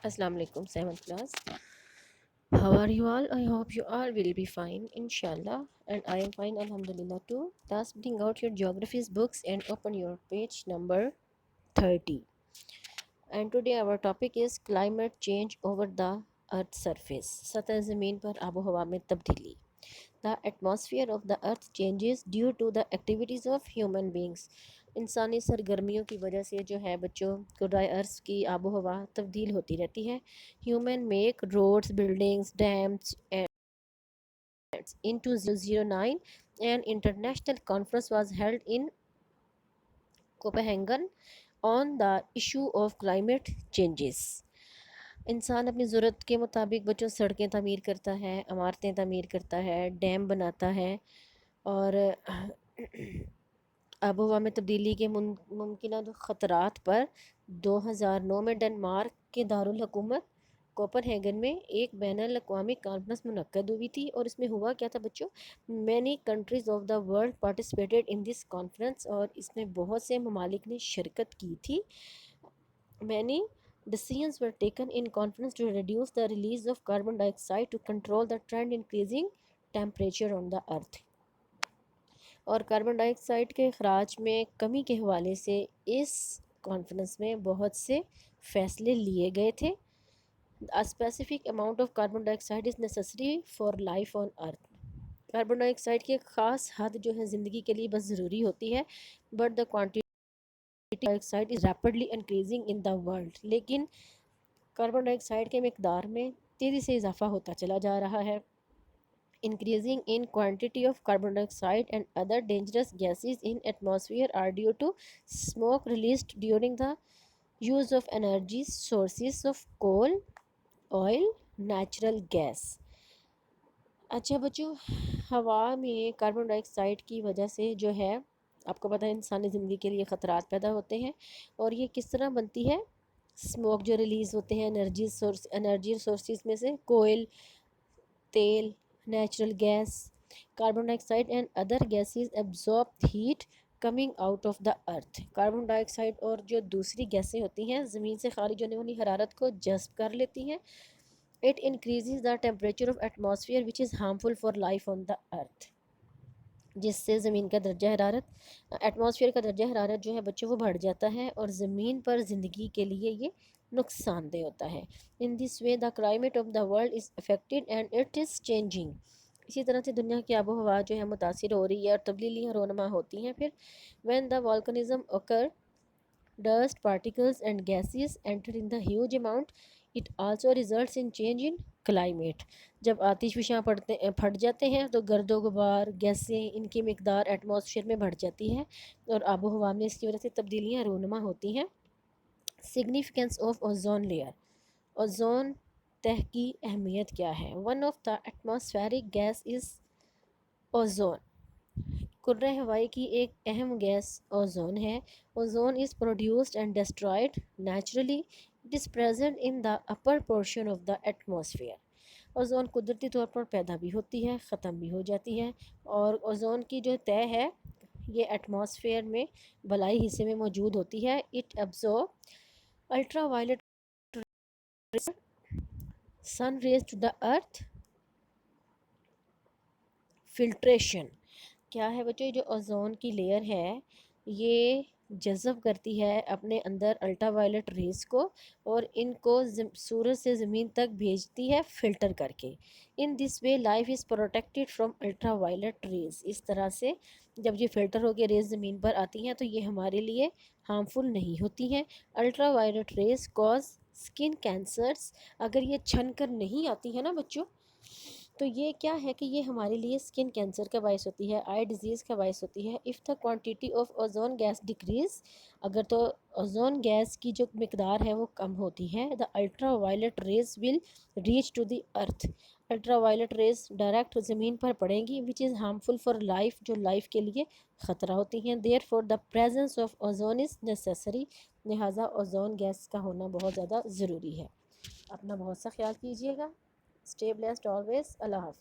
Assalamu alaikum, 7th class. How are you all? I hope you all will be fine, inshallah. And I am fine, alhamdulillah too. Thus, bring out your geography's books and open your page number 30. And today our topic is climate change over the earth's surface. सतह ज़मीन पर आबो हवा में तब्दीली. The atmosphere of the earth changes due to the activities of human beings. इंसानी सरगर्मियों की वजह से जो है बच्चों कुराए अर्ज़ की आबो हवा तब्दील होती रहती है. Human make roads, buildings, dams and in 2009 an international conference was held in Copenhagen on the issue of climate changes. इंसान अपनी ज़रूरत के मुताबिक बच्चों सड़कें तामीर करता है, इमारतें तामीर करता है, डैम बनाता है और आबो हवा में तब्दीली के मुमकिन ख़तरात पर 2009 में डेनमार्क के दारुल हुकूमत कोपनहेगन में एक बैनुल अक़वामी कॉन्फ्रेंस मुनक्कद हुई थी. और इसमें हुआ क्या था बच्चों, many countries of the world participated in this conference. और इसमें बहुत से ममालिक ने शिरकत की थी. Many decisions were taken in conference to reduce the release of carbon dioxide to control the trend increasing temperature on the earth. और कार्बन डाइऑक्साइड के अखराज में कमी के हवाले से इस कॉन्फ्रेंस में बहुत से फ़ैसले लिए गए थे. A specific amount of carbon dioxide is necessary for life on earth. Carbon dioxide की एक ख़ास हद जो है ज़िंदगी के लिए बस ज़रूरी होती है. But the quantity dioxide is rapidly increasing in the world. लेकिन कार्बन डाइऑक्साइड के मकदार में तेज़ी से इजाफा होता चला जा रहा है. Increasing in quantity of carbon dioxide and other dangerous gases in atmosphere are due to smoke released during the use of energy sources of coal, oil, natural gas. अच्छा बच्चों, हवा में कार्बन डाइऑक्साइड की वजह से जो है आपको पता है इंसानी ज़िंदगी के लिए ख़तरात पैदा होते हैं. और ये किस तरह बनती है? स्मोक जो रिलीज़ होते हैं एनर्जी सोर्सेज में से कोयल, तेल, natural gas, carbon dioxide and other gases absorb heat coming out of the earth. Carbon dioxide और जो दूसरी गैसें होती हैं ज़मीन से खारिज होने वाली हरारत को जज़्ब कर लेती हैं. It increases the temperature of atmosphere which is harmful for life on the earth. जिससे ज़मीन का दर्जा हरारत एटमॉस्फेयर का दर्जा हरारत जो है बच्चों वो बढ़ जाता है और ज़मीन पर ज़िंदगी के लिए ये नुकसानदेह होता है. इन this way the climate of the world is affected and it is changing. इसी तरह से दुनिया की आबो हवा जो है मुतासिर हो रही है और तब्दीलियाँ रोनमा होती हैं. फिर when the volcanism occur, dust particles and gases enter in the huge amount. It also results in change in climate. जब आतिशफशां फट जाते हैं तो गर्दो गुबार गैसें इनकी मिकदार एटमॉस्फेयर में बढ़ जाती है और आबो हवा में इसकी वजह से तब्दीलियाँ रोनुमा होती हैं. Significance of ozone layer. Ozone तह की अहमियत क्या है? One of the atmospheric gas is ozone. Kurre हवाई की एक अहम गैस ओजोन है. Ozone is produced and destroyed naturally. It is present in the upper portion of the atmosphere. Ozone कुदरती तौर पर पैदा भी होती है, ख़त्म भी हो जाती है. और ओजोन की जो तह है ये एटमॉस्फेयर में बलाई हिस्से में मौजूद होती है. It absorb ultra violet sun rays to the earth. Filtration क्या है बच्चों? जो ओजोन की लेयर है ये जज़ब करती है अपने अंदर अल्ट्रा वायलेट रेज़ को और इनको सूरज से ज़मीन तक भेजती है फ़िल्टर करके. In this way life is protected from ultra violet rays. इस तरह से जब ये फ़िल्टर होकर रेज़ ज़मीन पर आती हैं तो ये हमारे लिए हार्मफुल नहीं होती हैं. Ultra violet rays cause skin cancers. अगर ये छन कर नहीं आती है ना बच्चों तो ये क्या है कि ये हमारे लिए स्किन कैंसर का बायस होती है, आई डिजीज़ का बायस होती है. If the quantity of ozone gas decrease, अगर तो ओजोन गैस की जो मकदार है वो कम होती है, the ultra violet rays will reach to the earth. Ultra violet rays direct ज़मीन पर पड़ेंगी which is harmful for life, जो लाइफ के लिए ख़तरा होती हैं. Therefore the presence of ozone is necessary. लिहाजा ओजोन गैस का होना बहुत ज़्यादा ज़रूरी है. अपना बहुत सा ख्याल कीजिएगा. Stay blessed always. Allah Hafiz.